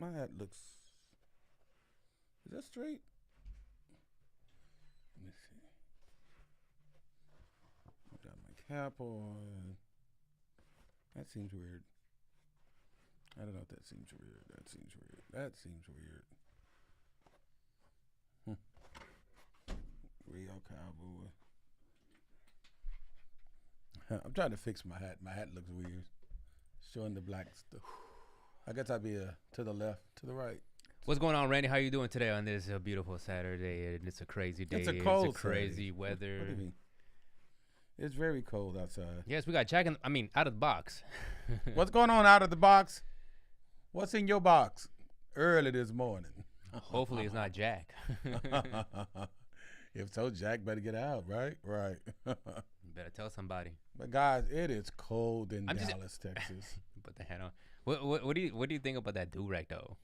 My hat looks. Is that straight? Let me see. I got my cap on. That seems weird. I don't know if that seems weird. That seems weird. That seems weird. Real cowboy. I'm trying to fix my hat. My hat looks weird. Showing the black stuff. I guess I'd be to the left, to the right. What's going on, Randy? How you doing today on this beautiful Saturday? And it's a crazy day. It's a cold It's a crazy Saturday. weather. What do you mean? It's very cold outside. Yes, we got Jack out of the box. What's going on out of the box? What's in your box? Early this morning. Hopefully it's not Jack. If so, Jack better get out, right? Right. You better tell somebody. But guys, it is cold in Dallas, Texas. Put the hat on. What do you think about that do-rag though?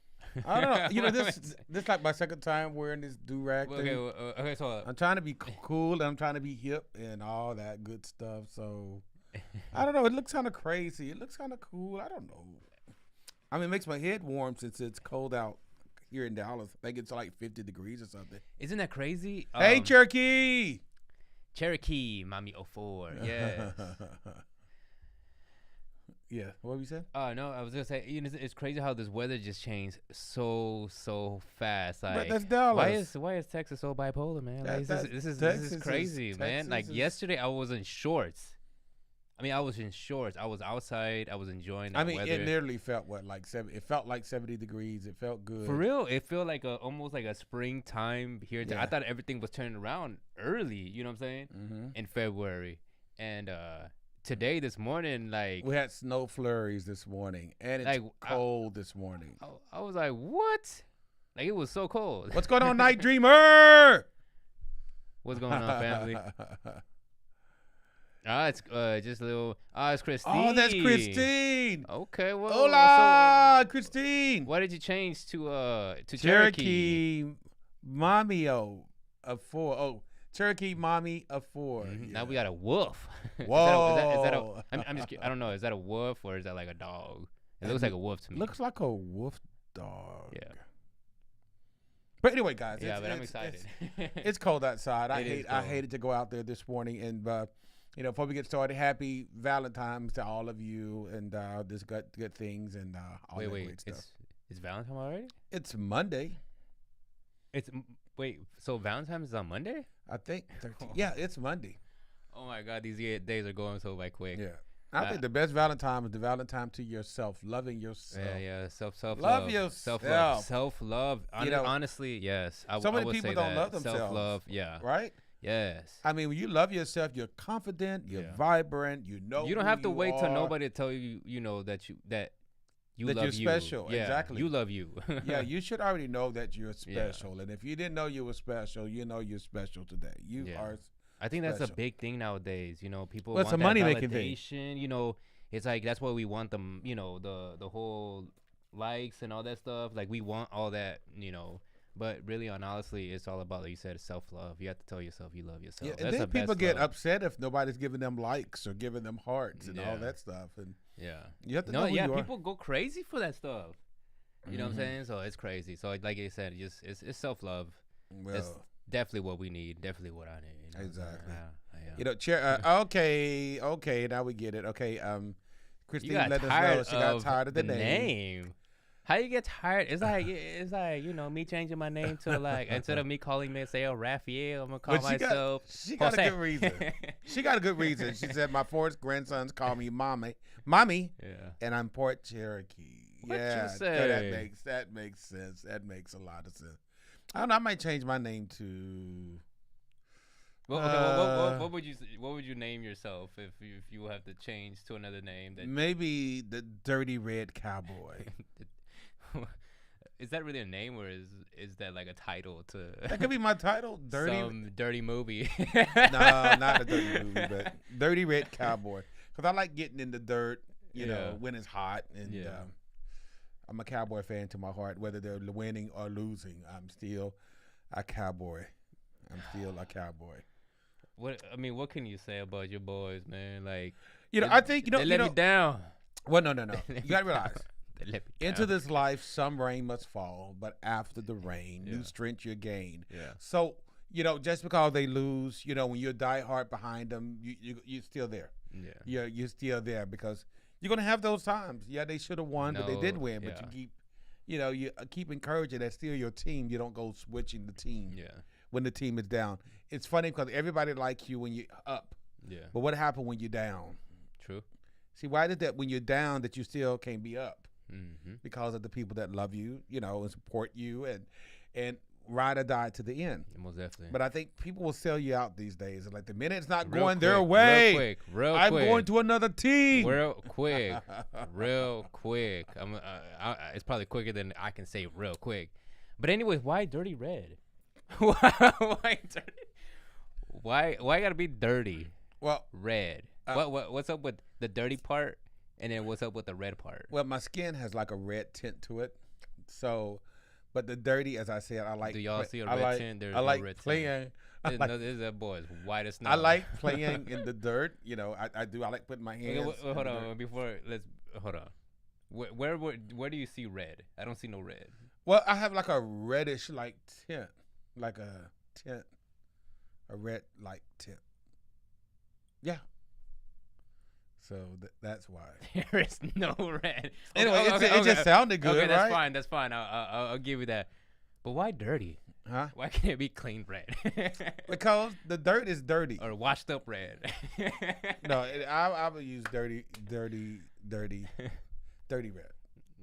I don't know. You know, this like my second time wearing this do-rag thing. Okay, so I'm trying to be cool and I'm trying to be hip and all that good stuff. So I don't know. It looks kind of crazy. It looks kind of cool. I don't know. I mean, it makes my head warm since it's cold out here in Dallas. I think it's like 50 degrees or something. Isn't that crazy? Hey, Cherokee! Cherokee, Mommy 04. Yeah. Yeah. What were you saying? No, I was gonna say, it's crazy how this weather just changed so fast. Like, but that's Dallas. Why is Texas so bipolar, man? Like, this is crazy, man. Texas Like yesterday, I was in shorts. I mean, I was in shorts. I was outside. I was enjoying the weather. It literally felt like 70. It felt like 70 degrees. It felt good. For real, it felt like almost like a springtime here. Yeah. I thought everything was turning around early. You know what I'm saying? Mm-hmm. In February, and today, this morning, like we had snow flurries this morning, and it's like, cold this morning. I was like, what? Like it was so cold. What's going on, Night Dreamer? What's going on, family? It's just a little. It's Christine. Oh, that's Christine. Okay, well, hola, Christine. Why did you change to Cherokee? Cherokee Mommy of 4. Oh, Cherokee Mommy of 4. Mm-hmm. Yeah. Now we got a wolf. Whoa. I'm just. I don't know. Is that a wolf or is that like a dog? It looks like a wolf to me. Looks like a wolf dog. Yeah. But anyway, guys. Yeah, but I'm excited. It's cold outside. I cold. hated to go out there this morning and. Before we get started, happy Valentine's to all of you and this good things and all that great stuff. It's Valentine's already? It's Monday. So Valentine's is on Monday? I think. Yeah, it's Monday. Oh my God, these days are going so by quick. Yeah. I think the best Valentine is the Valentine to yourself, loving yourself. Yeah, self-love. Love yourself. Self-love. Honestly, yes. So many people don't love themselves. Self-love, yeah. Right? Yes. I mean, when you love yourself, you're confident, you're vibrant, you know. You don't have to wait till nobody to tell you, that you love you're special. Yeah, exactly. You love you. Yeah, you should already know that you're special. Yeah. And if you didn't know you were special, you know you're special today. You are I think special. that's a big thing nowadays. People well, want it's a that money-making validation. thing. It's like that's why we want them, the whole likes and all that stuff. Like we want all that, But really, honestly, it's all about, like you said, self-love. You have to tell yourself you love yourself. Yeah, and then people get upset if nobody's giving them likes or giving them hearts and all that stuff. And you have to know who you are. People go crazy for that stuff. You know what I'm saying? So it's crazy. So like you said, it's self-love. Well, it's definitely what we need. Definitely what I need. Exactly. Yeah. Okay. Now we get it. Okay. Christine let us know she got tired of the name. How you get tired? It's like me changing my name to like instead of me calling myself Raphael, I'm gonna call myself. She got a good reason. She got a good reason. She said my 4 grandsons call me mommy, and I'm Port Cherokee. What yeah, you say? That makes sense. That makes a lot of sense. I don't know. I might change my name to. Well, what would you name yourself if you have to change to another name? Maybe the Dirty Red Cowboy. Is that really a name, or is that like a title to? That could be my title. Some dirty movie. No, not a dirty movie, but Dirty Red Cowboy. Because I like getting in the dirt, you know, when it's hot, and I'm a Cowboy fan to my heart. Whether they're winning or losing, I'm still a Cowboy. What can you say about your boys, man? Like, I think they let me down. Well, no. You gotta realize Into this life, some rain must fall, but after the rain, new strength you gain. Yeah. So, just because they lose, when you're diehard behind them, you're still there. Yeah. You're still there because you're gonna have those times. Yeah, they should have won, but they did win. But you keep encouraging. That's still your team. You don't go switching the team. Yeah. When the team is down, it's funny because everybody likes you when you're up. Yeah. But what happened when you're down? True. See, why did that when you're down that you still can't be up? Mm-hmm. Because of the people that love you, and support you and ride or die to the end. Most definitely. But I think people will sell you out these days. Like the minute it's not going their way, I'm going to another team. Real quick. It's probably quicker than I can say real quick. But anyways, why dirty red? Why dirty? Why gotta be dirty? Well, red. What's up with the dirty part, and then what's up with the red part? Well, my skin has like a red tint to it, so. But the dirty, as I said, I like. Do y'all see a red tint? There's I like no red playing. Tint. That boy is white as snow. I like playing in the dirt. I do. I like putting my hands. Okay, hold on. Hold on. Where do you see red? I don't see no red. Well, I have like a reddish tint, a red tint. Yeah. So that's why there is no red. Anyway, it just sounded good. Okay, that's right? fine. That's fine. I'll give you that. But why dirty? Huh? Why can't it be clean red? Because the dirt is dirty. Or washed up red. No, I would use dirty red.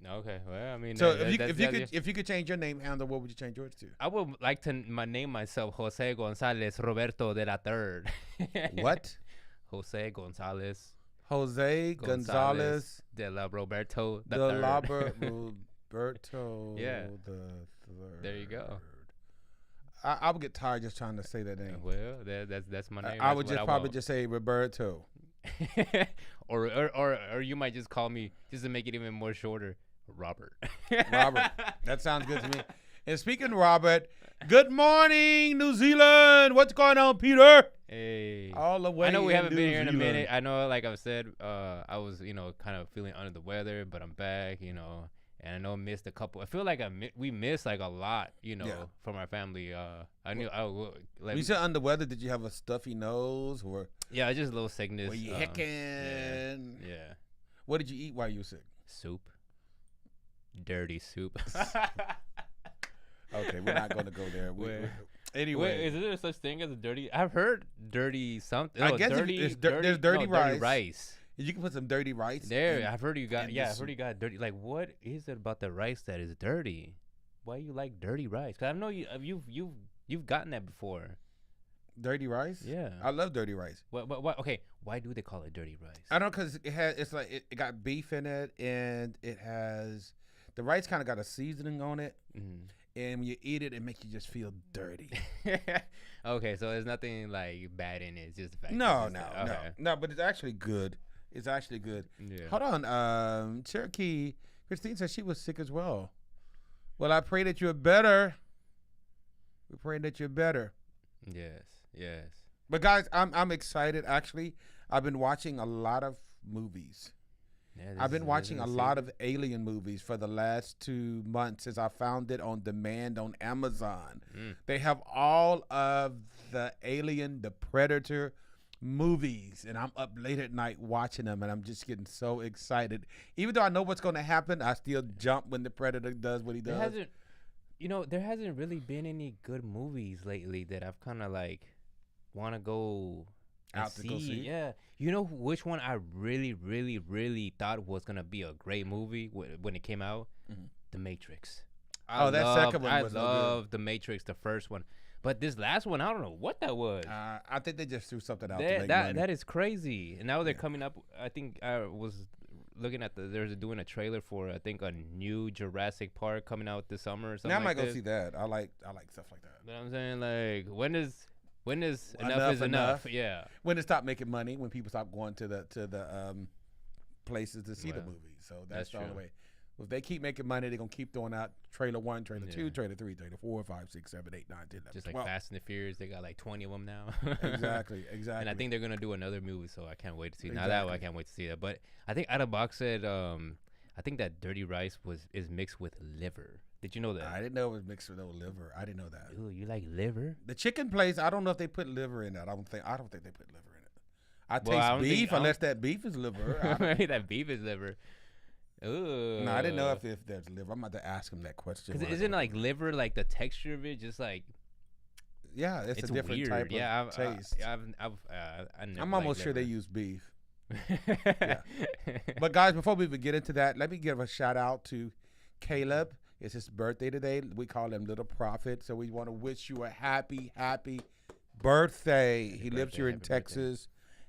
Okay, well, I mean, so if you could change your name handle, what would you change yours to? I would like to name myself Jose Gonzalez Roberto de la Third. What? Jose Gonzalez de la Roberto the Third. Roberto. Yeah. The Third. There you go. I would get tired just trying to say that name. Well, that's my name. I would probably just say Roberto. or you might just call me, just to make it even more shorter, Robert. Robert. That sounds good to me. And speaking of Robert, good morning, New Zealand. What's going on, Peter? Hey. All the way. I know we haven't been here in a Zealand. minute. I know, like I've said, I was, kind of feeling under the weather, but I'm back, and I know I missed a couple. I feel like we missed like a lot, from our family. You said under the weather. Did you have a stuffy nose or? Yeah, just a little sickness. Were you hecking? Yeah. What did you eat while you were sick? Soup. Dirty soup. Okay, we're not going to go there. Anyway, is there such thing as a dirty? I've heard dirty something. I guess there's dirty rice. Rice. You can put some dirty rice there. I've heard you got. Yeah, I've heard you got dirty. Like, what is it about the rice that is dirty? Why you like dirty rice? Because I know you've gotten that before. Dirty rice? Yeah, I love dirty rice. What? Okay, why do they call it dirty rice? I don't know, because it got beef in it, and it has the rice kind of got a seasoning on it. Mm-hmm. And when you eat it, it makes you just feel dirty. Okay, so there's nothing like bad in it. It's just the fact. No. But it's actually good. It's actually good. Yeah. Hold on. Cherokee, Christine said she was sick as well. Well, I pray that you're better. We pray that you're better. Yes. But guys, I'm excited. Actually, I've been watching a lot of movies. Yeah, I've been watching a lot of alien movies for the last 2 months since I found it on demand on Amazon. They have all of the Alien, the Predator movies, and I'm up late at night watching them, and I'm just getting so excited. Even though I know what's going to happen, I still jump when the Predator does what he does. There hasn't really been any good movies lately that I've kind of like want to go out to go see. Yeah. You know which one I really, really, really thought was going to be a great movie when it came out? Mm-hmm. The Matrix. That second one was I love The Matrix, the first one. But this last one, I don't know what that was. I think they just threw something out to make money. That is crazy. And now they're coming up. I think I was looking at they're doing a trailer for, I think, a new Jurassic Park coming out this summer or something. Now I might go see that. I like stuff like that. You know what I'm saying? Like, when is enough is enough? Yeah. When it stop making money, when people stop going to the places to see the movie. So that's the only way. If they keep making money, they're going to keep throwing out trailer 1, trailer 2, trailer 3, trailer 4, 5, 6, 7, 8, 9, 10, 11, Just 12. like Fast and the Furious, they got like 20 of them now. Exactly. And I think they're going to do another movie, so I can't wait to see it. Now that I can't wait to see that. But I think Out of Box said, I think that dirty rice is mixed with liver. Did you know that? I didn't know it was mixed with no liver. I didn't know that. Ooh, you like liver? The chicken place, I don't know if they put liver in that. I don't think they put liver in it. I Well, taste beef unless that beef is liver. Maybe that beef is liver. Ooh. No, I didn't know if there's liver. I'm about to ask him that question. Because isn't like liver like the texture of it just like? Yeah, it's a different weird. type of taste. I'm almost sure they use beef. Yeah. But guys, before we even get into that, let me give a shout out to Caleb. It's his birthday today. We call him Little Prophet. So we want to wish you a happy birthday. He lives here in Texas.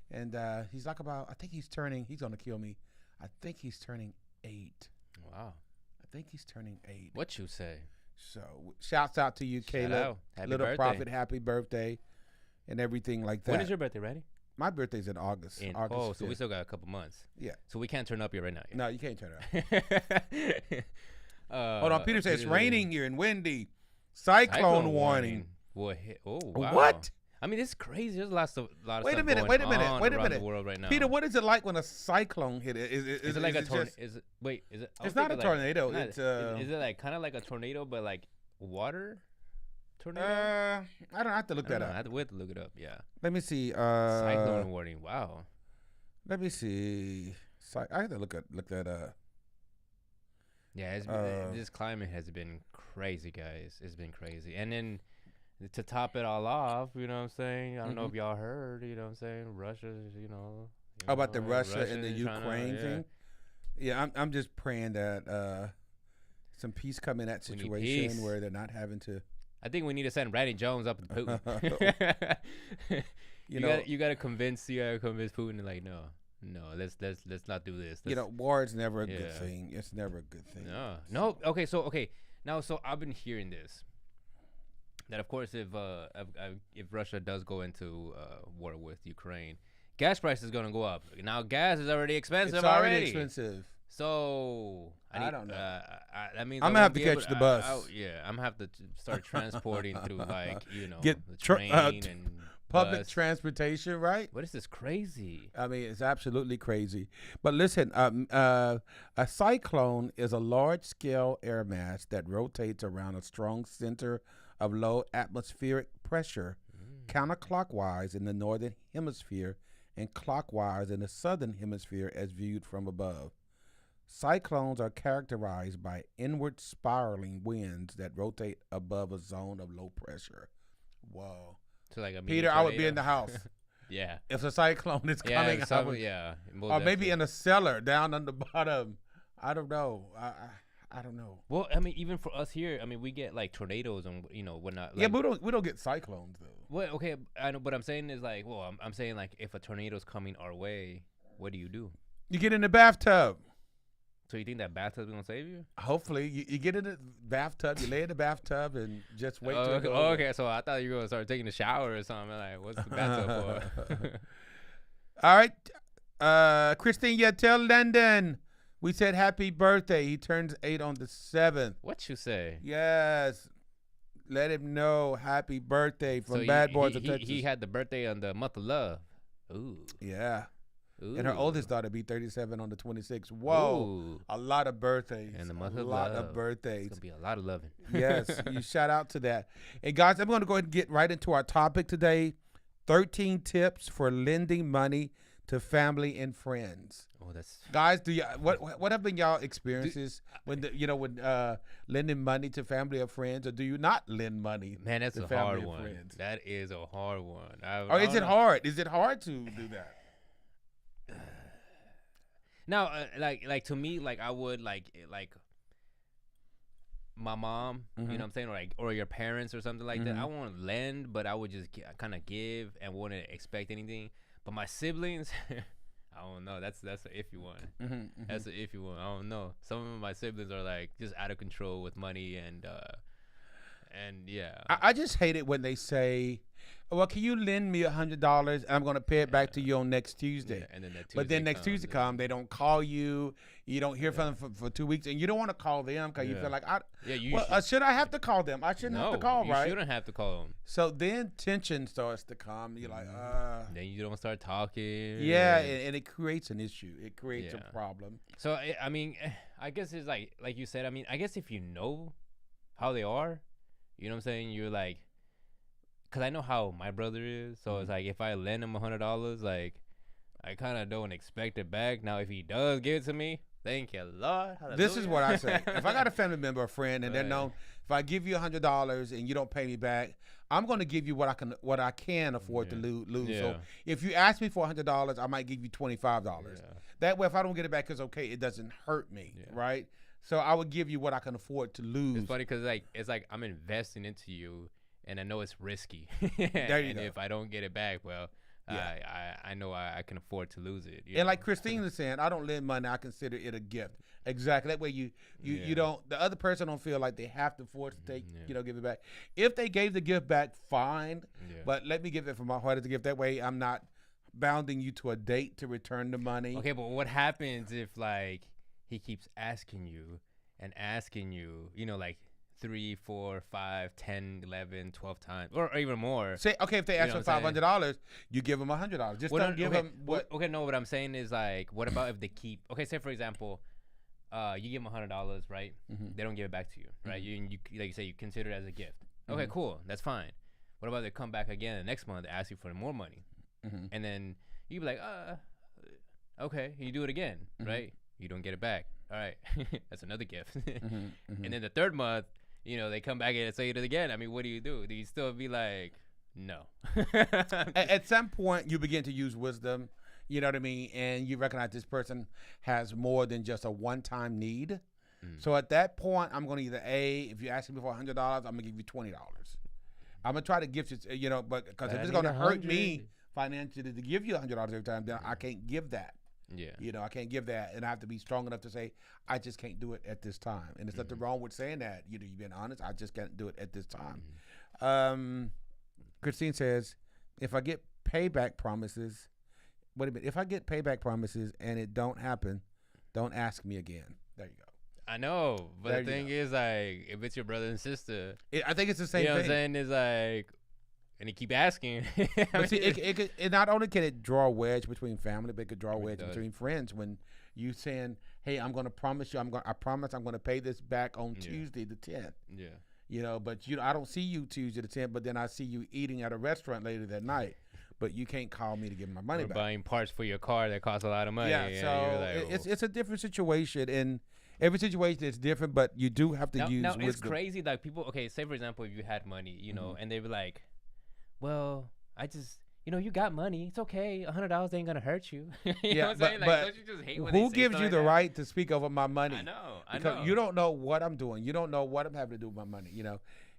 And he's like I think he's going to kill me. I think he's turning 8. Wow. I think he's turning 8. What you say? So shouts out to you, Caleb. Little birthday. Prophet, happy birthday. And everything like that. When is your birthday, Randy? My birthday's in August. August 5th. So we still got a couple months. Yeah. So we can't turn up here right now. Yeah. No, you can't turn it up. Hold on. Peter says it's raining here and windy. Cyclone warning. Oh, wow. What? I mean, it's crazy. There's a lot of stuff Wait a minute. around the world right now. Peter, what is it like when a cyclone hit it? Is it like a tornado? Is it? It's not a tornado. Is it like kind of like a tornado, but like water? Tornado? I don't have to look that up. We have to look it up. Yeah. Let me see. Cyclone warning. Wow. Let me see. I have to look that up. Yeah, this climate has been crazy, guys. It's been crazy. And then to top it all off, you know what I'm saying? I don't know if y'all heard, you know what I'm saying? Russia's, about the Russia and the Ukraine thing? Yeah, I'm just praying that some peace come in that situation where they're not having to. I think we need to send Randy Jones up to Putin. you gotta convince Putin like no, let's not do this. War is never a good thing. It's never a good thing. No. Okay. Now, so I've been hearing this. That of course, if Russia does go into war with Ukraine, gas price is gonna go up. Now, gas is already expensive. It's already expensive. So I don't know. That means I'm gonna have to catch the bus. I'm gonna have to start transporting through get the train and public bus. Transportation, right? What is this crazy? I mean, it's absolutely crazy. But listen, a cyclone is a large-scale air mass that rotates around a strong center of low atmospheric pressure, counterclockwise in the northern hemisphere and clockwise in the southern hemisphere as viewed from above. Cyclones are characterized by inward spiraling winds that rotate above a zone of low pressure. Whoa. So like Peter, I would be in the house. Yeah. If a cyclone is coming, or maybe in a cellar down on the bottom. I don't know. I don't know. Well, I mean, even for us here, I mean, we get like tornadoes and whatnot. Yeah, but we don't get cyclones though. Well, okay, I know. But I'm saying is like, I'm saying like, if a tornado's coming our way, what do? You get in the bathtub. So you think that bathtub's gonna save you? Hopefully, you get in the bathtub, you lay in the bathtub, and just wait till it goes. Okay, so I thought you were gonna start taking a shower or something. Like, what's the bathtub for? All right, Christine, tell Landon we said happy birthday. He turns 8 on the 7th. What you say? Yes, let him know happy birthday from Bad Boys of Texas. He had the birthday on the month of love. Ooh. Yeah. Ooh. And her oldest daughter be 37 on the 26th. Whoa. Ooh. A lot of birthdays. And the month of love. A lot of birthdays. It's going to be a lot of loving. Yes. You shout out to that. And guys, I'm going to go ahead and get right into our topic today. 13 tips for lending money to family and friends. Oh, that's guys. What have been y'all experiences when lending money to family or friends, or do you not lend money? Man, that's to a family hard one. Friends? That is a hard one. Or is it hard? Is it hard to do that? No, like to me, like I would like my mom, you know what I'm saying, or your parents or something like that. I won't lend, but I would just kind of give and wouldn't expect anything. But my siblings, I don't know. That's an iffy one. That's an iffy one. I don't know. Some of my siblings are like just out of control with money, and And yeah, I just hate it when they say, well, can you lend me $100 and I'm going to pay it back to you on next Tuesday? Yeah, and then that Tuesday but then next Tuesday comes, they don't call you. You don't hear from them for 2 weeks, and you don't want to call them because you feel like, should I have to call them? I shouldn't have to call, right? You shouldn't have to call them. So then tension starts to come. You're like, Then you don't start talking. Yeah, and it creates an issue. It creates a problem. So, I mean, I guess it's like you said, I mean, I guess if you know how they are, you know what I'm saying? You're like, because I know how my brother is. So it's like, if I lend him $100, like, I kind of don't expect it back. Now, if he does give it to me, thank you, Lord. Hallelujah. This is what I say. If I got a family member, a friend, and they're known, if I give you $100 and you don't pay me back, I'm going to give you what I can afford to lose. Yeah. So if you ask me for $100, I might give you $25. Yeah. That way, if I don't get it back, it's okay. It doesn't hurt me, right? So I would give you what I can afford to lose. It's funny because it's like I'm investing into you, and I know it's risky. There you and go. if I don't get it back, well, I know I can afford to lose it. And like Christine is saying, I don't lend money. I consider it a gift. Exactly. That way you don't, the other person don't feel like they have to force to take, give it back. If they gave the gift back, fine. Yeah. But let me give it from my heart as a gift. That way I'm not bounding you to a date to return the money. Okay, but what happens if like he keeps asking you, like 3, 4, 5, 10, 11, 12 times, or even more. Say, okay, if they ask for $500, you give them $100. Just don't give them what. Okay, no, what I'm saying is like, what about if they keep? Okay, say for example, you give them $100, right? Mm-hmm. They don't give it back to you, right? Mm-hmm. You like you say, you consider it as a gift. Okay, cool, that's fine. What about they come back again the next month, ask you for more money, and then you be like, okay, you do it again, right? You don't get it back. All right, that's another gift. And then the third month, they come back and say it again. I mean, what do you do? Do you still be like, no? At some point, you begin to use wisdom, you know what I mean? And you recognize this person has more than just a one-time need. So at that point, I'm going to either if you're asking me for $100, I'm going to give you $20. I'm going to try to gift you, but because if it's going to hurt me financially to give you $100 every time, then I can't give that. Yeah. I can't give that, and I have to be strong enough to say, I just can't do it at this time. And there's nothing wrong with saying that. You've been honest. I just can't do it at this time. Christine says, if I get payback promises, wait a minute. If I get payback promises and it don't happen, don't ask me again. There you go. I know, but the thing is, like, if it's your brother and sister, I think it's the same thing. You know what I'm saying? It's like, and you keep asking. But see, it not only can it draw a wedge between family, but it could draw a wedge between friends when you saying, "Hey, I'm going to promise you, I promise I'm going to pay this back on Tuesday the 10th." Yeah. But I don't see you Tuesday the 10th, but then I see you eating at a restaurant later that night. But you can't call me to give my money back. Buying parts for your car that cost a lot of money. Yeah, so like, it's a different situation, and every situation is different. But you do have to use. Now it's crazy. Like people, okay, say for example, if you had money, and they were like, well, I just, you got money. It's okay. $100 ain't gonna hurt you. You know what I'm saying? Like, don't you just hate when who gives you the right to speak over my money? I know. Because you don't know what I'm doing. You don't know what I'm having to do with my money.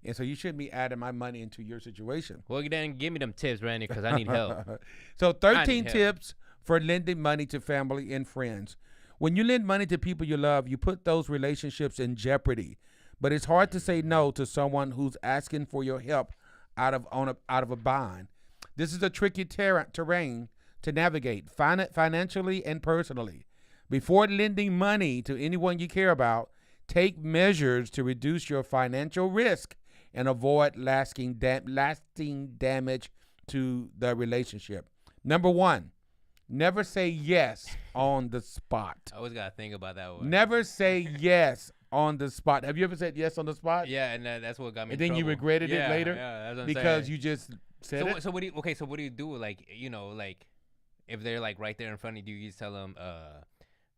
And so you shouldn't be adding my money into your situation. Well, then give me them tips, Randy, because I need help. So 13 tips for lending money to family and friends. When you lend money to people you love, you put those relationships in jeopardy. But it's hard to say no to someone who's asking for your help out of a bind. This is a tricky terrain to navigate financially and personally. Before lending money to anyone you care about, take measures to reduce your financial risk and avoid lasting damage to the relationship. Number 1, never say yes on the spot. I always gotta think about that one. Never say yes on the spot. Have you ever said yes on the spot? Yeah, and that's what got me. And then you regretted it later. Yeah, that's what I'm because saying. You just said it. So what do you do? Like, like if they're like right there in front of you, you just tell them,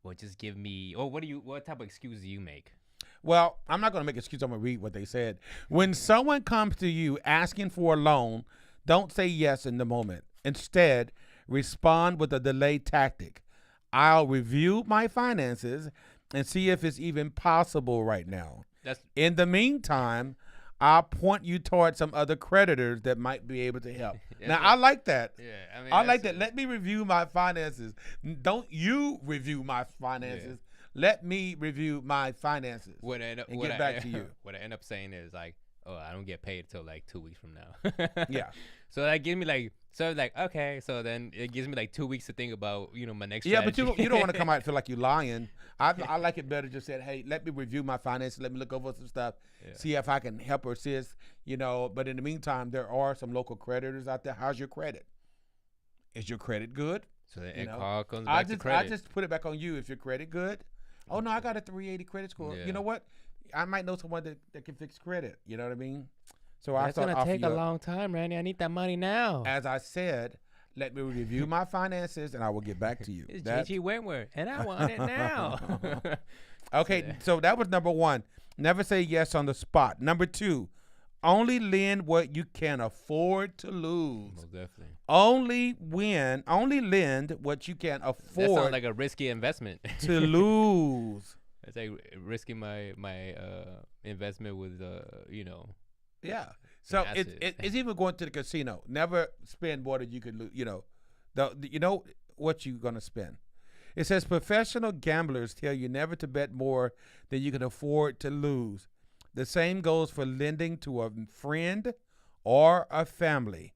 well, just give me. Or what type of excuse do you make? Well, I'm not going to make an excuse. I'm going to read what they said. When someone comes to you asking for a loan, don't say yes in the moment. Instead, respond with a delay tactic. I'll review my finances and see if it's even possible right now. In the meantime, I'll point you towards some other creditors that might be able to help. Now, I like that. Yeah, I like that. Let me review my finances. Don't you review my finances. Yeah. Let me review my finances and get back to you. What I end up saying is like, oh, I don't get paid till like 2 weeks from now. Yeah. So that gives me like, so like, okay. So then it gives me like 2 weeks to think about, my next Yeah, strategy. but you don't want to come out and feel like you're lying. I like it better just said, hey, let me review my finances. Let me look over some stuff, see if I can help or assist, But in the meantime, there are some local creditors out there. How's your credit? Is your credit good? So then call comes back to credit. I just put it back on you. If your credit good, oh, no, I got a 380 credit score. Yeah. You know what? I might know someone that can fix credit. You know what I mean? So that's going to take a long time, Randy. I need that money now. As I said, let me review my finances, and I will get back to you. It's Gigi Wentworth, and I want it now. Okay, so that was number one. Never say yes on the spot. Number two, only lend what you can afford to lose. Most definitely. Only lend what you can afford. That sounds like a risky investment. To lose. It's like risking my investment with, Yeah. So it's even going to the casino. Never spend more than you could lose. You know what you're going to spend. It says professional gamblers tell you never to bet more than you can afford to lose. The same goes for lending to a friend or a family.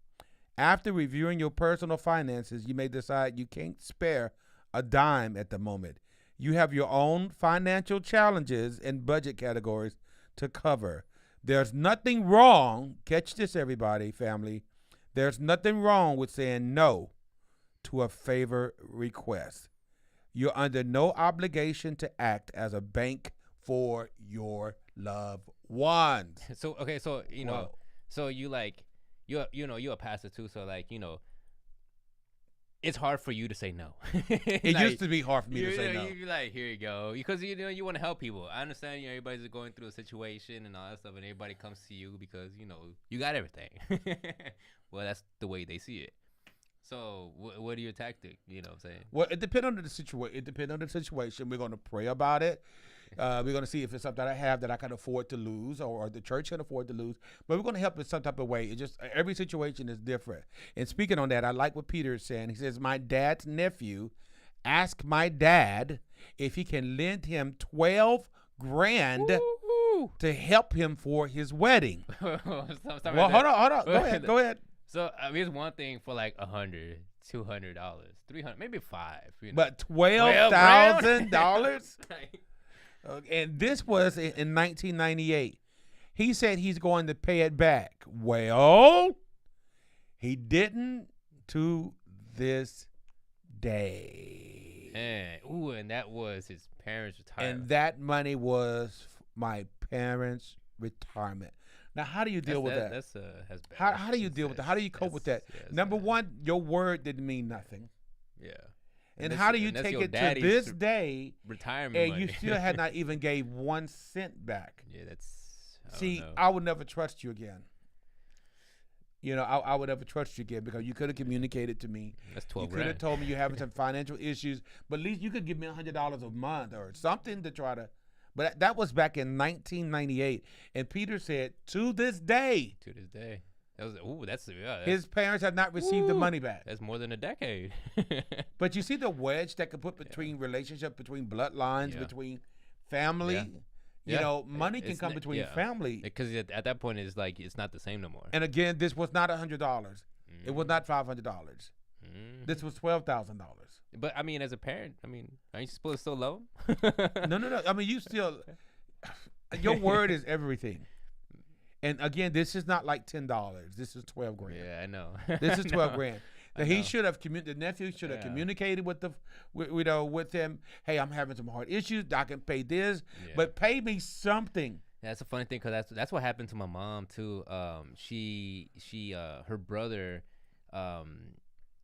After reviewing your personal finances, you may decide you can't spare a dime at the moment. You have your own financial challenges and budget categories to cover. There's nothing wrong, catch this everybody, family, there's nothing wrong with saying no to a favor request. You're under no obligation to act as a bank for your loved ones. So, okay, so, Whoa. so you like, you're a pastor too, so like, it's hard for you to say no. It used to be hard for me to say no. You'd be like, here you go. Because, you want to help people. I understand, everybody's going through a situation and all that stuff, and everybody comes to you because, you got everything. Well, that's the way they see it. So, what are your tactics? You know what I'm saying? Well, it depends on the situation. We're going to pray about it. We're going to see if it's something I have that I can afford to lose or the church can afford to lose. But we're going to help in some type of way. It just every situation is different. And speaking on that, I like what Peter is saying. He says, my dad's nephew asked my dad if he can lend him $12,000 to help him for his wedding. Hold on. Go ahead. So here's one thing for like $100, $200, $300, maybe $5. But $12,000. And this was in 1998. He said he's going to pay it back. Well, he didn't to this day. And that was his parents' retirement. And that money was my parents' retirement. Now, how do you deal with that? How do you deal with that? How do you cope with that? Number one, your word didn't mean nothing. Yeah. And how do you take it to this day, retirement and money. you still had not even gave 1 cent back? Yeah, I would never trust you again. I would never trust you again because you could have communicated to me. That's $12,000. You could have told me you're having some financial issues, but at least you could give me $100 a month or something to try to. But that was back in 1998, and Peter said, to this day. That's his parents have not received the money back. That's more than a decade. But you see the wedge that could put between relationship, between bloodlines, between family. Money can come between family. Because at that point, it's like it's not the same no more. And again, this was not $100. It was not $500. This was $12,000. But I mean, as a parent, aren't you supposed to still love him? No. I mean, you still. Your word is everything. And again, this is not like $10. This is $12,000. Yeah, I know. This is $12,000. He should have the nephew should have communicated with with him. Hey, I'm having some hard issues. I can pay this, but pay me something. That's a funny thing because that's what happened to my mom too. Her brother,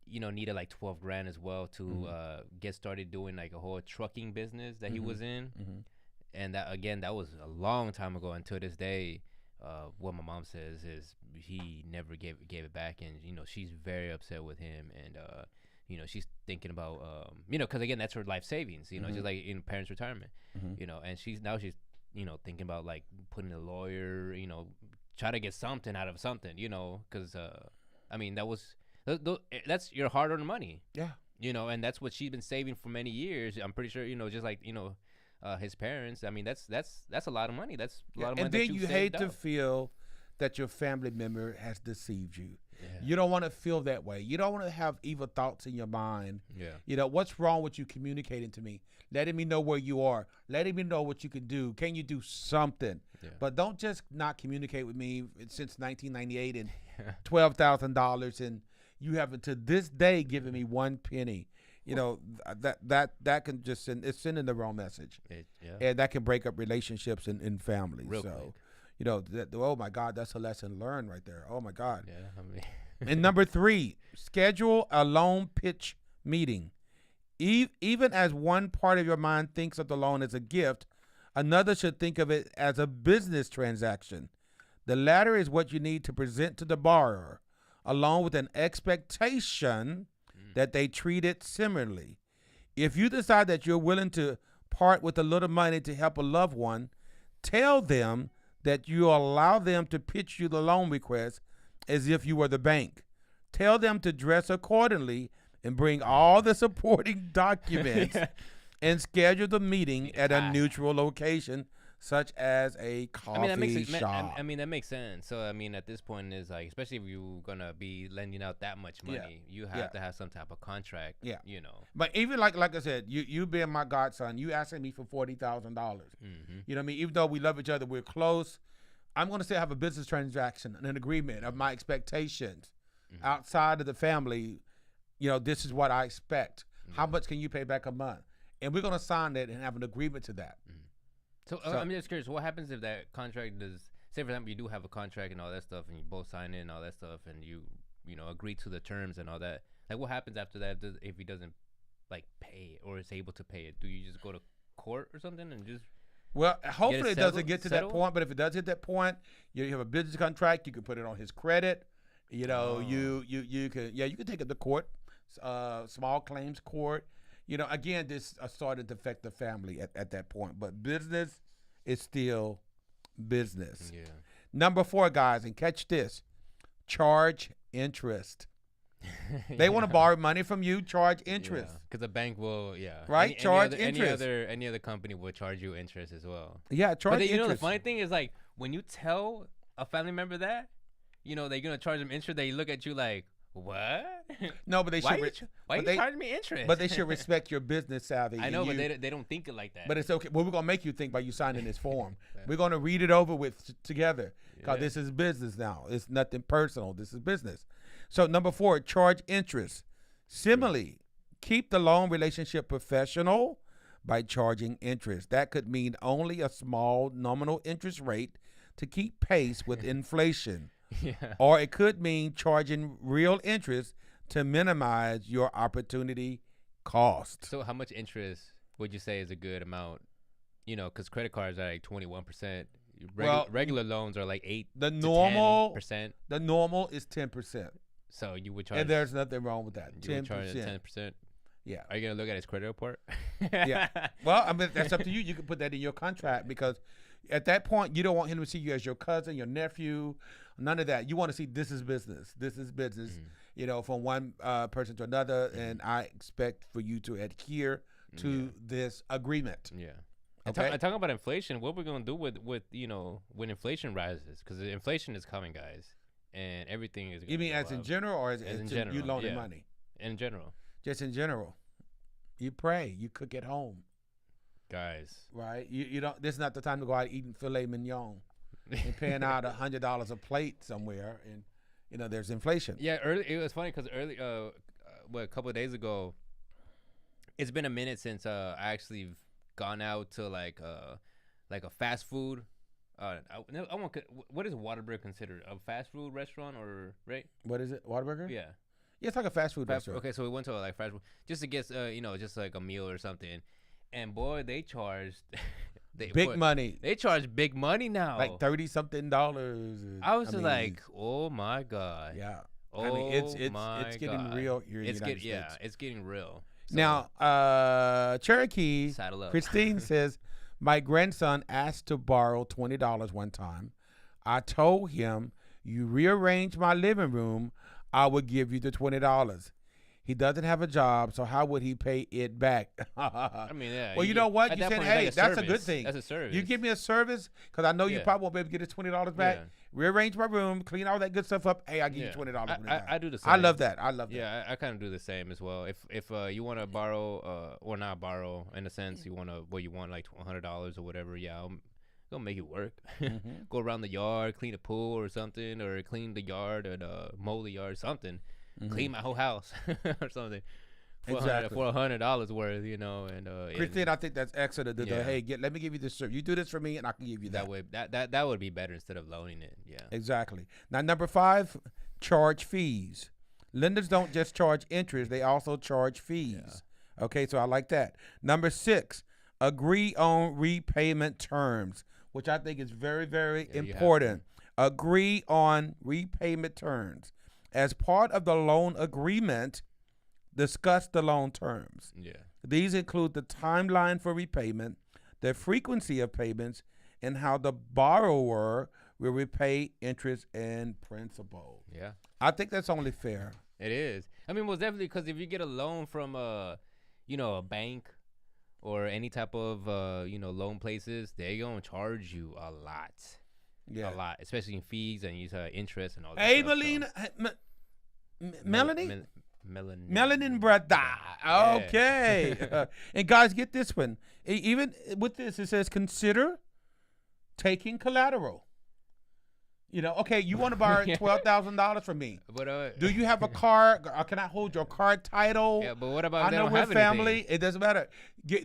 needed like $12,000 as well to get started doing like a whole trucking business that he was in, and that was a long time ago. And to this day. What my mom says is he never gave it back, and she's very upset with him, and she's thinking about because again that's her life savings, just like in parents' retirement, and she's thinking about like putting a lawyer, try to get something out of something, because that's your hard-earned money, and that's what she's been saving for many years. I'm pretty sure, just like his parents. That's a lot of money. That's a lot of money. And then you hate to feel that your family member has deceived you. Yeah. You don't want to feel that way. You don't want to have evil thoughts in your mind. Yeah. What's wrong with you communicating to me, letting me know where you are, letting me know what you can do. Can you do something? Yeah. But don't just not communicate with me since 1998 and $12,000, and you haven't to this day given me one penny. That can just it's sending the wrong message, and that can break up relationships in families. Real so, quick. oh my God, that's a lesson learned right there. Oh my God. Yeah. And number 3, schedule a loan pitch meeting. Even as one part of your mind thinks of the loan as a gift, another should think of it as a business transaction. The latter is what you need to present to the borrower, along with an expectation that they treat it similarly. If you decide that you're willing to part with a little money to help a loved one, tell them that you allow them to pitch you the loan request as if you were the bank. Tell them to dress accordingly and bring all the supporting documents and schedule the meeting at a neutral location, such as a coffee shop. That makes sense. So, at this point, is like, especially if you're going to be lending out that much money, you have to have some type of contract, But even like I said, you being my godson, you asking me for $40,000. You know what I mean? Even though we love each other, we're close, I'm going to still have a business transaction, an agreement of my expectations. Outside of the family, this is what I expect. How much can you pay back a month? And we're going to sign that and have an agreement to that. So I'm just curious, what happens if that contract does, say for example, you do have a contract and all that stuff, and you both sign in and all that stuff, and you agree to the terms and all that. Like, what happens after that if he doesn't pay or is able to pay it? Do you just go to court or something and just? Well, hopefully it doesn't get to that point. But if it does hit that point, you have a business contract. You can put it on his credit. You can take it to court, small claims court. Again, this started to affect the family at that point. But business is still business. Yeah. Number 4, guys, and catch this: charge interest. They want to borrow money from you, charge interest. Because the bank will, right? Charge interest. Any other company will charge you interest as well. Yeah, charge interest. interest. The funny thing is, when you tell a family member that, they're gonna charge them interest, they look at you like, what? No, but they should. Why are you charging me interest? But they should respect your business savvy. I know, but they don't think it like that. But it's okay. Well, we're gonna make you think by you signing this form. We're gonna read it over together, because this is business now. It's nothing personal. This is business. So number 4, charge interest. Similarly, keep the loan relationship professional by charging interest. That could mean only a small nominal interest rate to keep pace with inflation. Yeah. Or it could mean charging real interest to minimize your opportunity cost. So how much interest would you say is a good amount? Because credit cards are like 21%. Regular loans are like 8 to 10%. The normal is 10%. So you would charge. And there's nothing wrong with that. 10%. You would charge 10%. Yeah. Are you gonna look at his credit report? Yeah. Well, that's up to you. You can put that in your contract, because at that point you don't want him to see you as your cousin, your nephew, none of that. You want to see this is business. This is business. From one person to another, and I expect for you to adhere to this agreement. Yeah. Okay. And talking about inflation, what we're gonna do with when inflation rises? Because inflation is coming, guys, and everything is. You mean as in general, or as in general? You loaning money? In general. Just in general. You pray. You cook at home. Guys. Right? You don't. This is not the time to go out eating filet mignon and paying out $100 a plate somewhere, and there's inflation. Yeah. It was funny because a couple of days ago, it's been a minute since I actually gone out to like a fast food. What is Whataburger considered? A fast food restaurant, or right? What is it? Whataburger? Yeah. Yeah, it's like a fast food restaurant. Okay, so we went to fast food just to get just like a meal or something, and boy, they charged big money. They charge big money now, like $30-something. I was just like, oh my God. Yeah. It's getting real here in the United States. Yeah, it's getting real. So, now, Cherokee, saddle up. Christine says, my grandson asked to borrow $20 one time. I told him, you rearrange my living room, I will give you the $20. He doesn't have a job, so how would he pay it back? I mean, yeah. Well, you know what? You said, point, hey, like that's a good thing. That's a service. You give me a service, because I know you probably won't be able to get his $20 back. Yeah. Rearrange my room, clean all that good stuff up. Hey, I give you $20. I do the same. I love that. Yeah, I kind of do the same as well. If you want to borrow, or not borrow, in a sense, you want like $100 or whatever. Yeah, I'm gonna make it work. Go around the yard, clean a pool or something, or clean the yard and mow the yard, something. Clean my whole house or something. For $100 worth, you know, and Christine, I think that's excellent. Hey, let me give you this service. You do this for me, and I can give you that. That way, that would be better instead of loaning it. Yeah, exactly. Now, number 5, charge fees. Lenders don't just charge interest; they also charge fees. Yeah. Okay, so I like that. Number 6, agree on repayment terms, which I think is very, very important. Agree on repayment terms. As part of the loan agreement, discuss the loan terms. Yeah. These include the timeline for repayment, the frequency of payments, and how the borrower will repay interest and principal. Yeah. I think that's only fair. It is. I mean, most definitely, because if you get a loan from a bank or any type of loan places, they're gonna charge you a lot. Yeah. A lot, especially in fees and interest and all that. Hey, stuff, Melanie? Melanin brother. Yeah. Okay. And guys, get this one. Even with this, it says consider taking collateral. Okay, you want to borrow $12,000 from me. But, do you have a car? Can I hold your car title? Yeah, but what about I know we're family. Anything? It doesn't matter.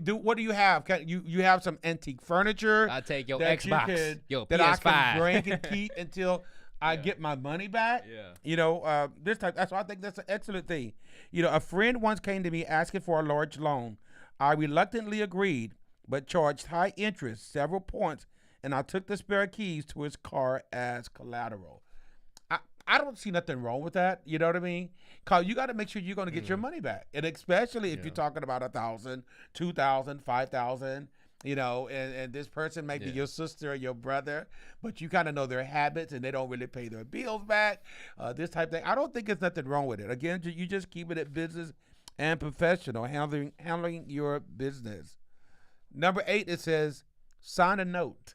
What do you have? You have some antique furniture? I'll take your Xbox, your PS5. That I can bring and keep until I get my money back. Yeah. This type. That's why I think that's an excellent thing. A friend once came to me asking for a large loan. I reluctantly agreed, but charged high interest, several points, and I took the spare keys to his car as collateral. I don't see nothing wrong with that. You know what I mean? Cause you got to make sure you're going to get your money back, and especially if you're talking about $1,000, $2,000, $5,000. And this person may be your sister or your brother, but you kind of know their habits and they don't really pay their bills back. This type of thing. I don't think there's nothing wrong with it. Again, you just keep it at business and professional, handling your business. Number 8, it says sign a note.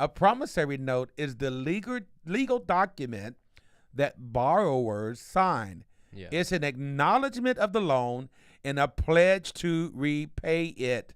A promissory note is the legal document that borrowers sign. Yeah. It's an acknowledgement of the loan and a pledge to repay it.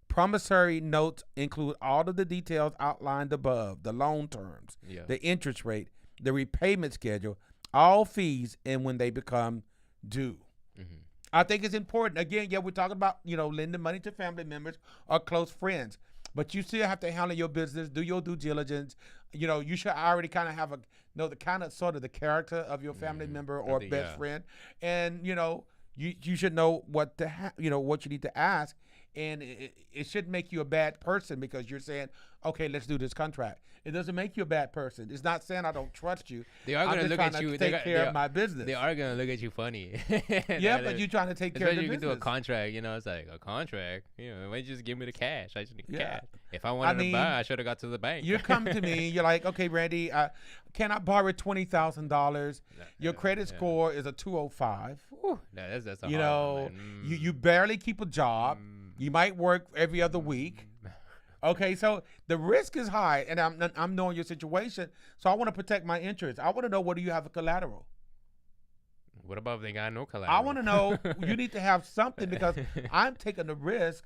Promissory notes include all of the details outlined above: the loan terms, the interest rate, the repayment schedule, all fees, and when they become due. Mm-hmm. I think it's important. Again, we're talking about, lending money to family members or close friends, but you still have to handle your business, do your due diligence. You should already kind of have know the kind of sort of the character of your family member or best friend, and you should know what what you need to ask. And it shouldn't make you a bad person because you're saying, okay, let's do this contract. It doesn't make you a bad person. It's not saying I don't trust you. They are going to look at you. Take care of my business. They are going to look at you funny. Yeah, but you're trying to take care of the business. You can do a contract. It's like a contract. Why don't you just give me the cash? I just need cash. If I wanted to buy, I should have got to the bank. You come to me. You're like, okay, Randy, can I borrow $20,000? Your credit score is a 205. That's a hard one, you barely keep a job. You might work every other week. Okay, so the risk is high, and I'm knowing your situation, so I want to protect my interests. I want to know, what do you have for collateral? What about if they got no collateral? I want to know, you need to have something, because I'm taking the risk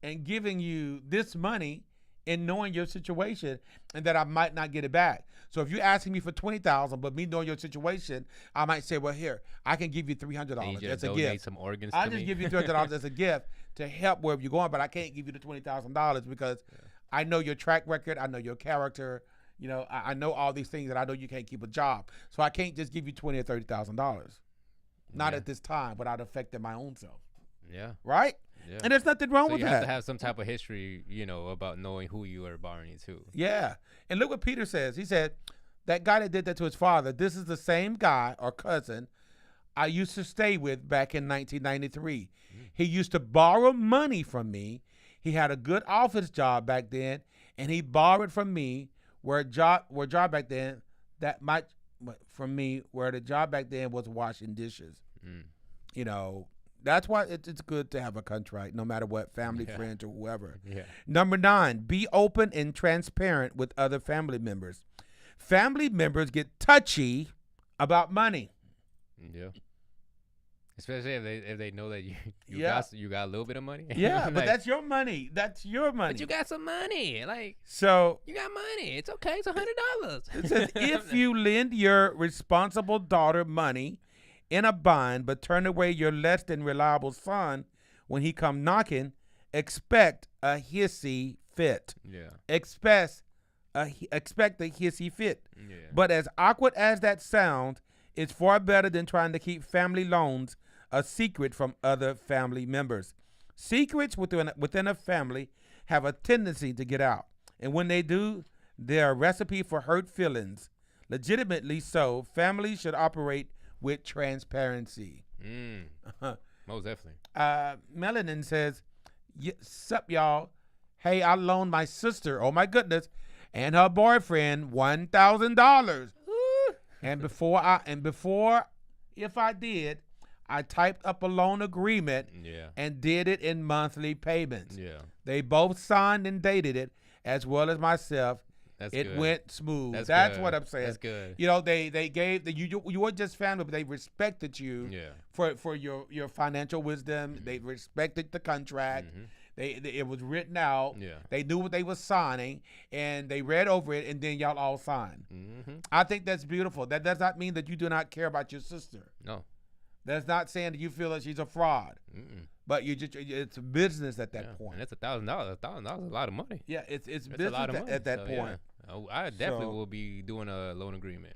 and giving you this money and knowing your situation and that I might not get it back. So if you're asking me for $20,000, but me knowing your situation, I might say, well, here, I can give you $300 as a gift. Some organs I'll just give you $300 as a gift to help wherever you're going, but I can't give you the $20,000 because I know your track record, I know your character, I know all these things, that I know you can't keep a job. So I can't just give you $20,000 or $30,000. Not at this time, without affecting my own self. Yeah. right? Yeah. And there's nothing wrong with that. You have to have some type of history, you know, about knowing who you are borrowing to. Yeah. And look what Peter says. He said, that guy that did that to his father, this is the same guy or cousin I used to stay with back in 1993. He used to borrow money from me. He had a good office job back then, and he borrowed from me where the job back then was washing dishes. You know, that's why it's good to have a contract, no matter what, family, friends, or whoever. Yeah. Number 9, be open and transparent with other family members. Family members get touchy about money. Yeah. Especially if they know that you got a little bit of money. Yeah, like, but that's your money. That's your money. But you got some money. Like, so you got money. It's okay. It's $100. It says if you lend your responsible daughter money in a bind, but turn away your less than reliable son when he come knocking, expect a hissy fit. Yeah. Expect a hissy fit. Yeah. But as awkward as that sounds, it's far better than trying to keep family loans a secret from other family members. Secrets within a family have a tendency to get out. And when they do, they're a recipe for hurt feelings. Legitimately so, families should operate with transparency. Most definitely. Melanin says, sup, y'all. Hey, I loaned my sister, oh my goodness, and her boyfriend $1,000. And if I did, I typed up a loan agreement and did it in monthly payments. Yeah. They both signed and dated it, as well as myself. It went smooth. That's what I'm saying. That's good. You know, they gave you weren't just family, but they respected you for your financial wisdom. Mm-hmm. They respected the contract. Mm-hmm. It was written out. Yeah. They knew what they were signing, and they read over it, and then y'all all signed. Mm-hmm. I think that's beautiful. That does not mean that you do not care about your sister. No. That's not saying that you feel that she's a fraud. Mm-mm. But it's business at that point. And it's $1,000. $1,000 is a lot of money. Yeah, it's business a lot of money at that point. Yeah. I definitely will be doing a loan agreement.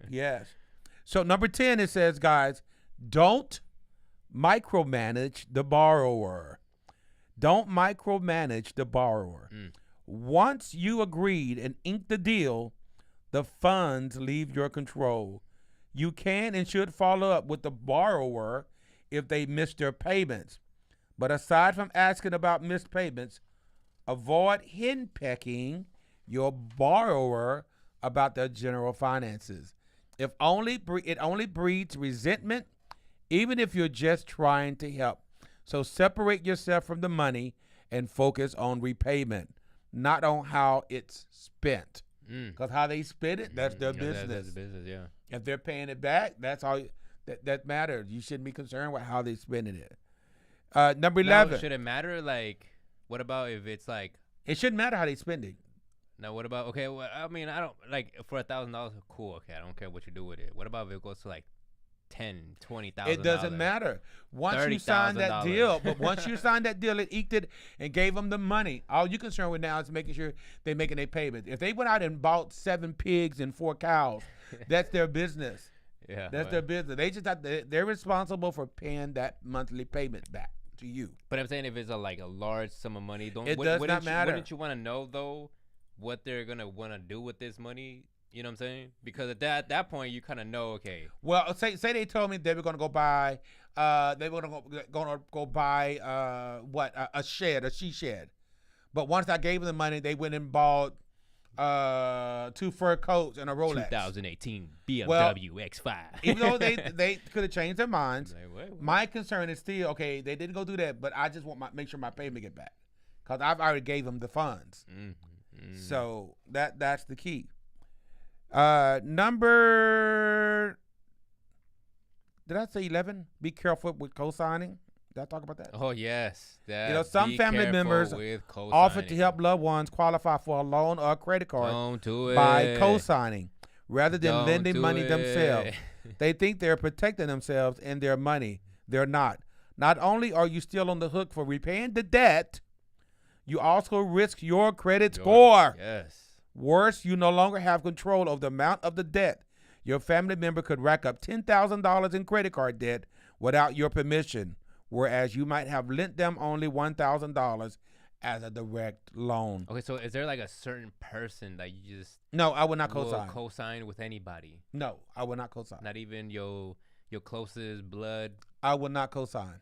Yes. So number 10, it says, guys, don't micromanage the borrower. Don't micromanage the borrower. Once you agreed and inked the deal, the funds leave your control. You can and should follow up with the borrower if they miss their payments. But aside from asking about missed payments, avoid henpecking your borrower about their general finances. It only breeds resentment, even if you're just trying to help. So separate yourself from the money and focus on repayment, not on how it's spent. Because how they spend it, that's their business. That's business, yeah. If they're paying it back, that's all that matters. You shouldn't be concerned with how they're spending it. Number 11. Now, should it matter? Like, what about if it's like? It shouldn't matter how they spend it. Now, what about? Okay, well, I mean, I don't like for $1,000. Cool. Okay, I don't care what you do with it. What about if it goes to like $10,000, $20,000? It doesn't matter. Once you sign that deal, it eked it and gave them the money. All you're concerned with now is making sure they're making their payments. If they went out and bought 7 pigs and 4 cows, that's their business. Yeah, that's their business. They're responsible for paying that monthly payment back to you. But I'm saying if it's a large sum of money, it does not matter. Wouldn't you want to know though what they're gonna want to do with this money? You know what I'm saying? Because at that point, you kind of know, okay. Well, say they told me they were going to go buy, a shed, a she shed. But once I gave them the money, they went and bought 2 fur coats and a Rolex. 2018 BMW X5. Even though they could have changed their minds, my concern is still, okay, they didn't go do that, but I just want make sure my payment get back. Because I've already gave them the funds. Mm-hmm. So that's the key. Number, did I say 11? Be careful with co-signing. Did I talk about that? Oh, yes. Some family members offer to help loved ones qualify for a loan or a credit card by co-signing rather than lending money themselves. They think they're protecting themselves and their money. They're not. Not only are you still on the hook for repaying the debt, you also risk your credit score. Yes. Worse, you no longer have control of the amount of the debt. Your family member could rack up $10,000 in credit card debt without your permission, whereas you might have lent them only $1,000 as a direct loan. Okay, so is there like a certain person that you just No, I would not co-sign. Co-sign with anybody? No, I would not co-sign. Not even your closest blood? I would not co-sign.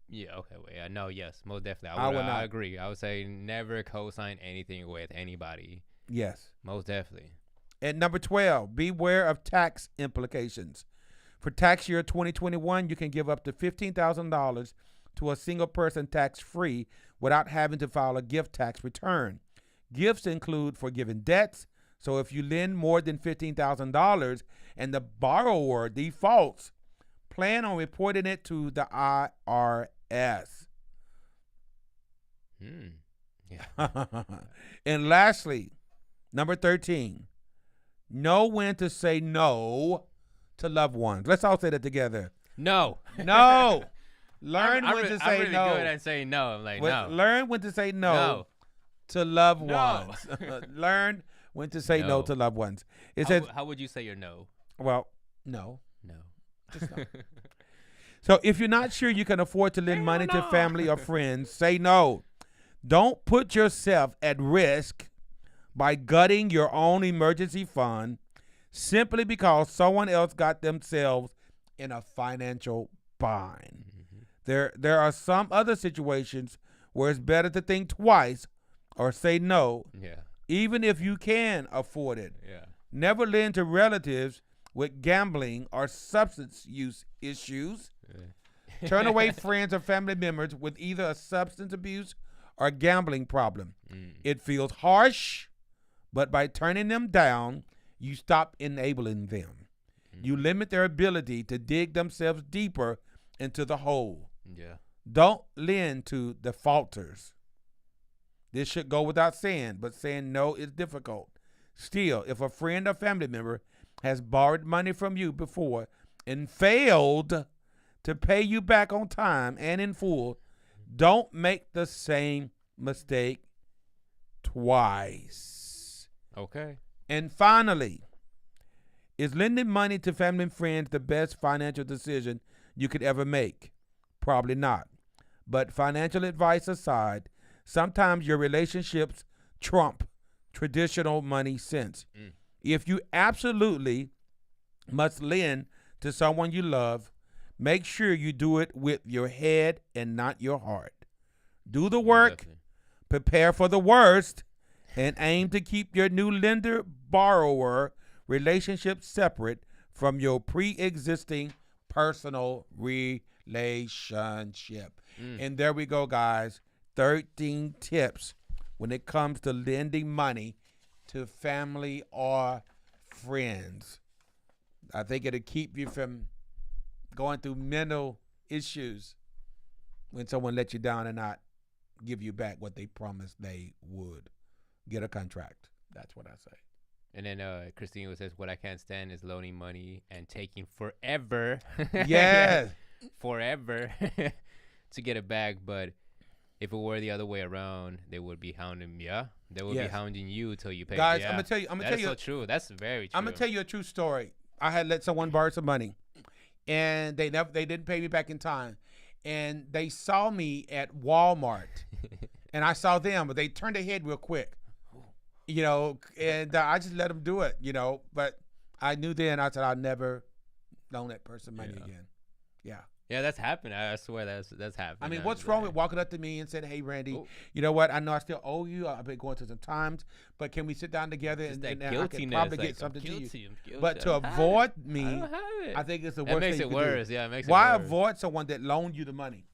Yeah, okay, wait. No, yes, most definitely. I agree. I would say never co-sign anything with anybody. Yes. Most definitely. And number 12, beware of tax implications. For tax year 2021, you can give up to $15,000 to a single person tax-free without having to file a gift tax return. Gifts include forgiven debts. So if you lend more than $15,000 and the borrower defaults, plan on reporting it to the IRS. Yeah. And lastly, number 13, know when to say no to loved ones. Let's all say that together. No. No. Learn when to say I'm really no. good at saying no. I'm like, no. Learn when to say no, to loved ones. Learn when to say no to loved ones. It says, how would you say your no? Well, no. No. Just no. So if you're not sure you can afford to lend money to family or friends, say no. Don't put yourself at risk by gutting your own emergency fund simply because someone else got themselves in a financial bind. There are some other situations where it's better to think twice or say no, even if you can afford it. Never lend to relatives with gambling or substance use issues. Turn away friends or family members with either a substance abuse or gambling problem. It feels harsh, but by turning them down, you stop enabling them. You limit their ability to dig themselves deeper into the hole. Don't lend to defaulters. This should go without saying, but saying no is difficult. Still, if a friend or family member has borrowed money from you before and failed to pay you back on time and in full, don't make the same mistake twice. Okay. And finally, is lending money to family and friends the best financial decision you could ever make? Probably not. But financial advice aside, sometimes your relationships trump traditional money sense. If you absolutely must lend to someone you love, make sure you do it with your head and not your heart. Do the work, prepare for the worst, and aim to keep your new lender-borrower relationship separate from your pre-existing personal relationship. And there we go, guys. 13 tips when it comes to lending money to family or friends. I think it'll keep you from going through mental issues when someone lets you down and not give you back what they promised they would. Get a contract. That's what I say. And then Christine says, what I can't stand is loaning money and taking forever. Yes. Forever to get it back. But if it were the other way around, they would be hounding me. Yeah, they would be hounding you till you pay. Guys, I'm gonna tell you. That's so true. That's very true. I'm gonna tell you a true story. I had let someone borrow some money, and they didn't pay me back in time, and they saw me at Walmart, and I saw them, but they turned their head real quick, and I just let them do it, But I knew then. I said I'll never loan that person money again. Yeah. Yeah, that's happened. I swear that's happened. I mean, what's wrong with walking up to me and saying, "Hey, Randy, you know what? I know I still owe you. I've been going through some times, but can we sit down together and I can probably get something to you." But to avoid me, I think it's the worst thing. It makes it worse. Yeah, it makes it Why worse. avoid someone that loaned you the money?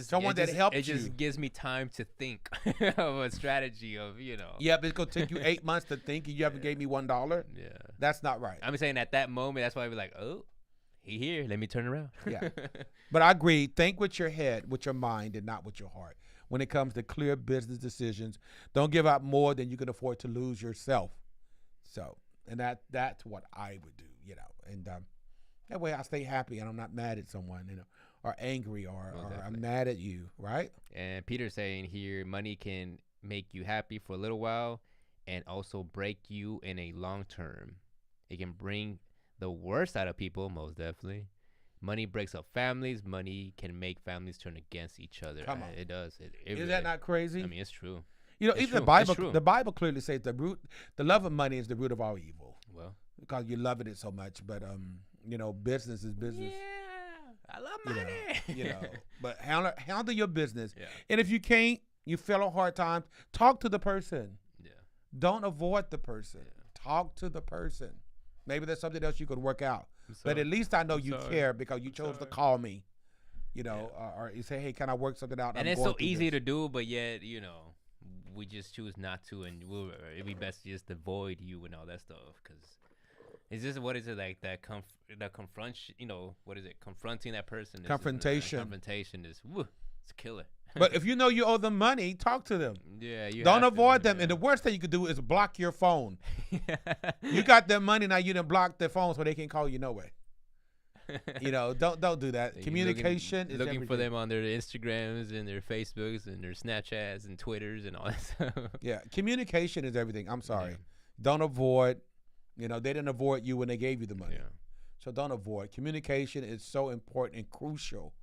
Someone that helped you. It just gives me time to think of a strategy of, Yeah, but it's gonna take you 8 months to think, and you haven't gave me $1. Yeah, that's not right. I'm saying at that moment, that's why I'd be like, oh. He here. Let me turn around. Yeah. But I agree. Think with your head, with your mind, and not with your heart. When it comes to clear business decisions, don't give out more than you can afford to lose yourself. So, and that's what I would do, And that way I stay happy and I'm not mad at someone, or angry or I'm mad at you, right? And Peter's saying here, money can make you happy for a little while and also break you in a long term. It can bring the worst out of people, most definitely. Money breaks up families. Money can make families turn against each other. Come on. It does. Is that not crazy? I mean, it's true. Even the Bible clearly says the love of money is the root of all evil. Well, because you're loving it so much, but business is business. Yeah, I love money. But handle your business. Yeah. And if you can't, you feel on hard times, talk to the person. Yeah. Don't avoid the person. Yeah. Talk to the person. Maybe there's something else you could work out. But at least I know you sorry. care because you chose to call me. You know, or you say, hey, can I work something out? And it's so easy to do, but yet, you know, we just choose not to, and it'd be best to just avoid you and all that stuff, because it's just, what is it, like that you know, what is it, confronting that person? Confrontation is, it's a killer. But if you know you owe them money, talk to them. Yeah, don't avoid them. Yeah. And the worst thing you could do is block your phone. You got their money, now you done block their phone so they can't call you no way. You know, don't do that. Communication is looking everything. For them on their Instagrams and their Facebooks and their Snapchats and Twitters and all that stuff. Yeah, communication is everything. I'm sorry. Yeah. Don't avoid. You know, they didn't avoid you when they gave you the money. Yeah. So don't avoid. Communication is so important and crucial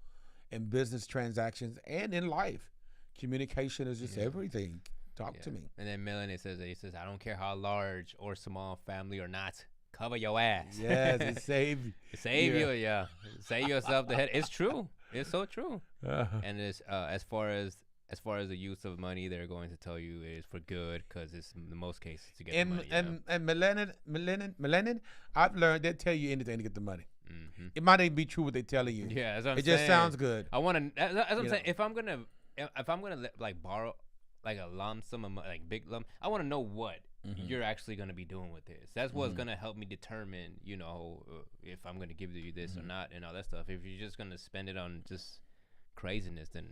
in business transactions and in life. Communication is just everything. Talk to me. And then Melanie says, I don't care how large or small family or not, cover your ass. Yes, it save you. Save you. Save yourself the head. It's true. It's so true. And it's as far as the use of money, they're going to tell you is for good, because it's in most cases to get the money. And Millennium, I've learned they'll tell you anything to get the money. Mm-hmm. It might even be true what they're telling you. Yeah, that's what I'm it saying. Just sounds good. I want to. That's what I'm saying. If I'm gonna like borrow like a lump sum of like big lump, I want to know what you're actually gonna be doing with this. That's what's gonna help me determine, you know, if I'm gonna give you this or not and all that stuff. If you're just gonna spend it on just craziness, then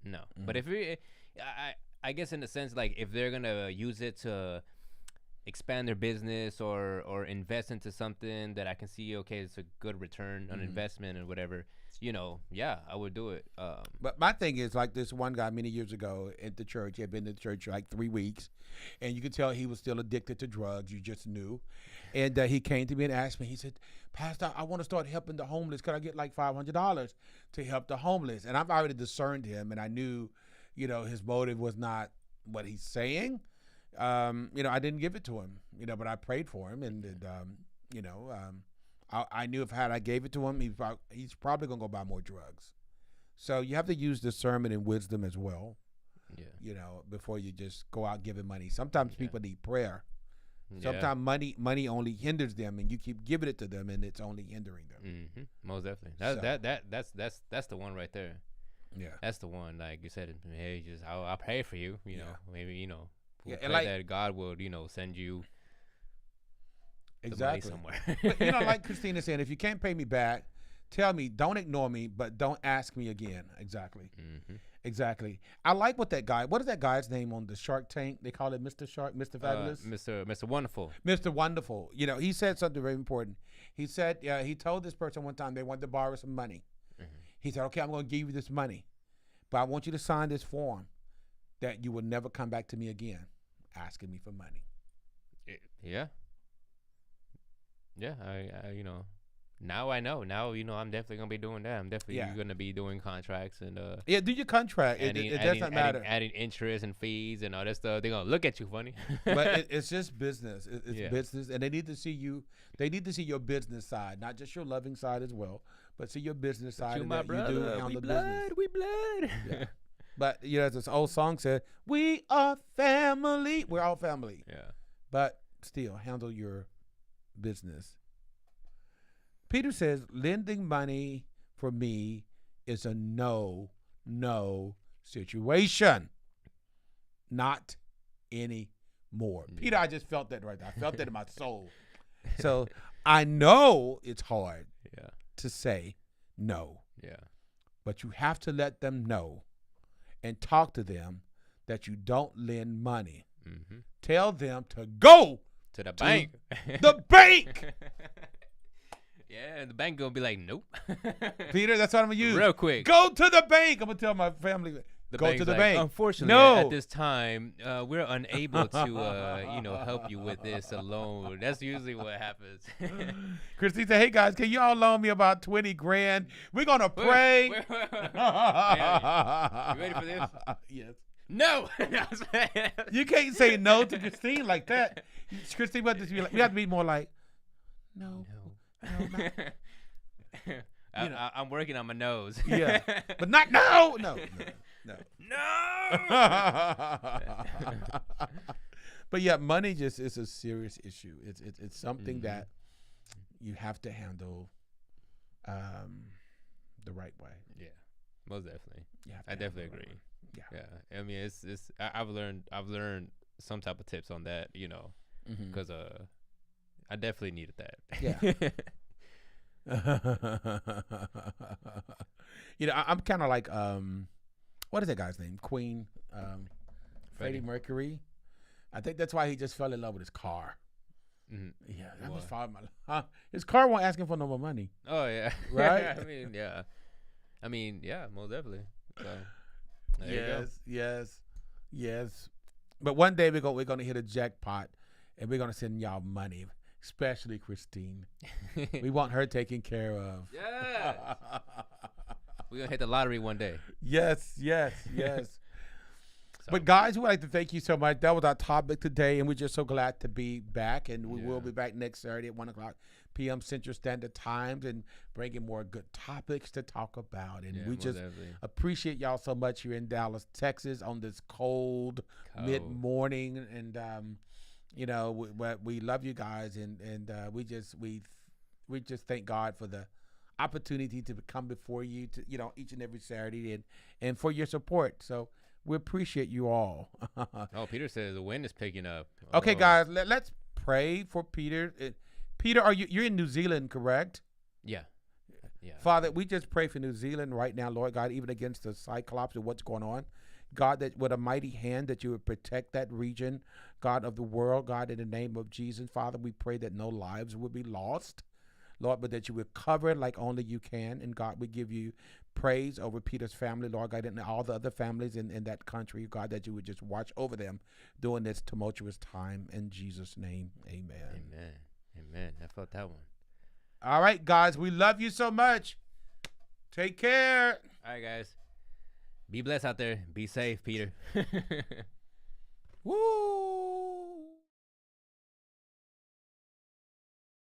no. But if I guess in a sense, like if they're gonna use it to expand their business or invest into something that I can see, okay, it's a good return on investment and whatever, you know, yeah, I would do it. But my thing is, like this one guy many years ago at the church, he had been to the church like 3 weeks, and you could tell he was still addicted to drugs. You just knew. And he came to me and asked me, he said, Pastor, I want to start helping the homeless. Could I get like $500 to help the homeless? And I've already discerned him, and I knew, you know, his motive was not what he's saying. You know, I didn't give it to him, you know, but I prayed for him, and you know, I knew if I gave it to him, he's probably gonna go buy more drugs. So you have to use discernment and wisdom as well. Yeah. You know, before you just go out giving money. Sometimes people need prayer. Sometimes money only hinders them, and you keep giving it to them, and it's only hindering them. Mm-hmm. Most definitely. That's the one right there. Yeah, that's the one. Like you said, hey, just I'll pray for you. You know, maybe, you know. We'll pray like, that God will, you know, send you money somewhere. But, you know, like Christina said, if you can't pay me back, tell me. Don't ignore me, but don't ask me again. Exactly. Mm-hmm. Exactly. I like what is that guy's name on the Shark Tank? They call it Mr. Shark, Mr. Fabulous? Mr. Wonderful. Mr. Wonderful. You know, he said something very important. He said, he told this person one time they wanted to borrow some money. Mm-hmm. He said, okay, I'm going to give you this money, but I want you to sign this form that you will never come back to me again asking me for money. Yeah. Yeah, I you know, now I know. Now, you know, I'm definitely going to be doing that. I'm definitely going to be doing contracts and do your contract. It doesn't matter. Adding interest and fees and all that stuff. They're going to look at you funny. But it's just business. It's business, and they need to see you. They need to see your business side, not just your loving side as well, but see your business side. You, my brother. We blood. Yeah. But, you know, as this old song said, we are family. We're all family. Yeah. But still, handle your business. Peter says, lending money for me is a no situation. Not anymore. Peter, I just felt that right there. I felt that in my soul. So I know it's hard to say no. Yeah. But you have to let them know and talk to them that you don't lend money. Mm-hmm. Tell them to go to the bank. The bank. Yeah, the bank gonna be like, nope. Peter, that's what I'm gonna use. Real quick. Go to the bank. I'm gonna tell my family. Go to the bank. Unfortunately, at this time, we're unable to, you know, help you with this alone. That's usually what happens. Christine said, "Hey guys, can y'all loan me about 20 grand? We're gonna pray." You ready for this? Yes. No. You can't say no to Christine like that. Christine, we have to be more like, no. I'm working on my nose. Yeah, but not no. But yeah, money just is a serious issue. It's something that, you have to handle the right way. Yeah, most definitely. You have to I handle definitely the right agree. way. Yeah. I mean, it's I've learned some type of tips on that, you know, because I definitely needed that. Yeah. You know, I'm kind of like what is that guy's name? Queen, Freddie Mercury. I think that's why he just fell in love with his car. Yeah, that was fine. His car won't ask him for no more money. Oh yeah, right. I mean, yeah, most definitely. So, yes. But one day we're gonna hit a jackpot, and we're gonna send y'all money, especially Christine. We want her taken care of. Yeah. We're gonna hit the lottery one day. Yes. So. But guys, we'd like to thank you so much. That was our topic today, and we're just so glad to be back. And we will be back next Saturday at 1:00 p.m. Central Standard Times, and bringing more good topics to talk about. And we just appreciate y'all so much here in Dallas, Texas, on this cold. mid-morning. And you know, we love you guys, and we just thank God for the opportunity to come before you, to, you know, each and every Saturday, and for your support. So we appreciate you all. Oh, Peter says the wind is picking up. Okay, guys, let's pray for Peter. Peter, you're in New Zealand, correct? Yeah. Father, we just pray for New Zealand right now, Lord God, even against the cyclops and what's going on. God, that with a mighty hand that you would protect that region, God of the world, God, in the name of Jesus. Father, we pray that no lives would be lost, Lord, but that you would cover it like only you can. And God, we give you praise over Peter's family, Lord God, and all the other families in that country, God, that you would just watch over them during this tumultuous time. In Jesus' name, amen. Amen. I felt that one. All right, guys, we love you so much. Take care. All right, guys. Be blessed out there. Be safe, Peter. Woo!